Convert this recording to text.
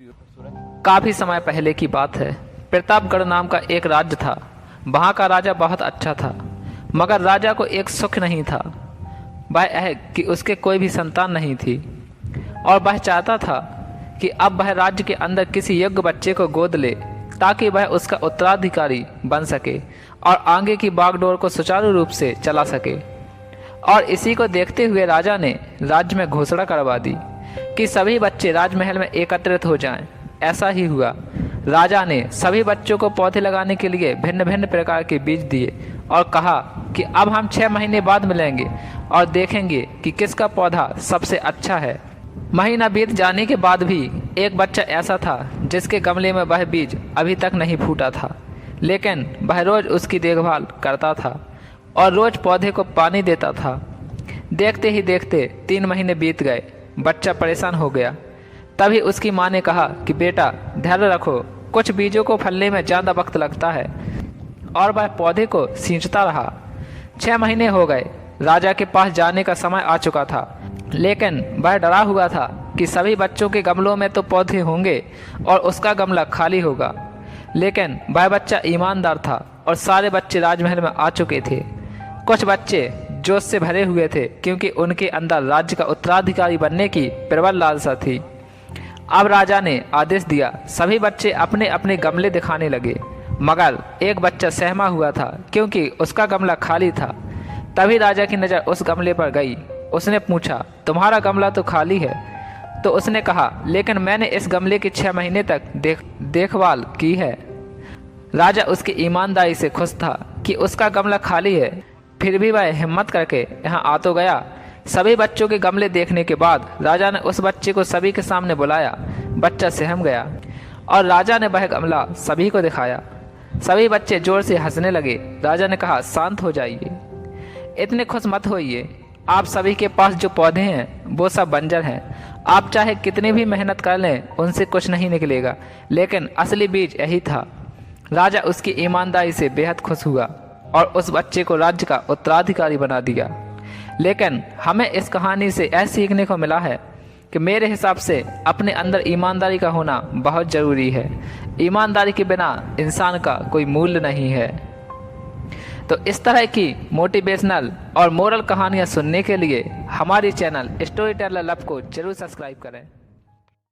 काफी समय पहले की बात है। प्रतापगढ़ नाम का एक राज्य था। वहाँ का राजा बहुत अच्छा था, मगर राजा को एक सुख नहीं था। वह यह कि उसके कोई भी संतान नहीं थी, और वह चाहता था कि अब वह राज्य के अंदर किसी योग्य बच्चे को गोद ले, ताकि वह उसका उत्तराधिकारी बन सके और आगे की बागडोर को सुचारू रूप से चला सके। और इसी को देखते हुए राजा ने राज्य में घोषणा करवा दी कि सभी बच्चे राजमहल में एकत्रित हो जाएं। ऐसा ही हुआ। राजा ने सभी बच्चों को पौधे लगाने के लिए भिन्न भिन्न प्रकार के बीज दिए और कहा कि अब हम 6 महीने बाद मिलेंगे और देखेंगे कि किसका पौधा सबसे अच्छा है। महीना बीत जाने के बाद भी एक बच्चा ऐसा था जिसके गमले में वह बीज अभी तक नहीं फूटा था, लेकिन वह रोज उसकी देखभाल करता था और रोज पौधे को पानी देता था। देखते ही देखते 3 महीने बीत गए। बच्चा परेशान हो गया। तभी उसकी माँ ने कहा कि बेटा धैर्य रखो, कुछ बीजों को फलने में ज़्यादा वक्त लगता है। और वह पौधे को सींचता रहा। 6 महीने हो गए। राजा के पास जाने का समय आ चुका था, लेकिन वह डरा हुआ था कि सभी बच्चों के गमलों में तो पौधे होंगे और उसका गमला खाली होगा। लेकिन वह बच्चा ईमानदार था और सारे बच्चे राजमहल में आ चुके थे। कुछ बच्चे जोश से भरे हुए थे, क्योंकि उनके अंदर राज्य का उत्तराधिकारी बनने की प्रबल लालसा थी। अब राजा ने आदेश दिया, सभी बच्चे अपने अपने गमले दिखाने लगे, मगर एक बच्चा सहमा हुआ था क्योंकि उसका गमला खाली था। तभी राजा की नज़र उस गमले पर गई। उसने पूछा, तुम्हारा गमला तो खाली है। तो उसने कहा, लेकिन मैंने इस गमले की 6 महीने तक देखभाल की है। राजा उसकी ईमानदारी से खुश था कि उसका गमला खाली है, फिर भी वह हिम्मत करके यहाँ आ तो गया। सभी बच्चों के गमले देखने के बाद राजा ने उस बच्चे को सभी के सामने बुलाया। बच्चा सहम गया और राजा ने वह गमला सभी को दिखाया। सभी बच्चे जोर से हंसने लगे। राजा ने कहा, शांत हो जाइए, इतने खुश मत होइए। आप सभी के पास जो पौधे हैं वो सब बंजर हैं। आप चाहे कितनी भी मेहनत कर लें, उनसे कुछ नहीं निकलेगा, लेकिन असली बीज यही था। राजा उसकी ईमानदारी से बेहद खुश हुआ और उस बच्चे को राज्य का उत्तराधिकारी बना दिया। लेकिन हमें इस कहानी से यह सीखने को मिला है कि मेरे हिसाब से अपने अंदर ईमानदारी का होना बहुत ज़रूरी है। ईमानदारी के बिना इंसान का कोई मूल्य नहीं है। तो इस तरह की मोटिवेशनल और मोरल कहानियाँ सुनने के लिए हमारी चैनल स्टोरी टेलर लव को जरूर सब्सक्राइब करें।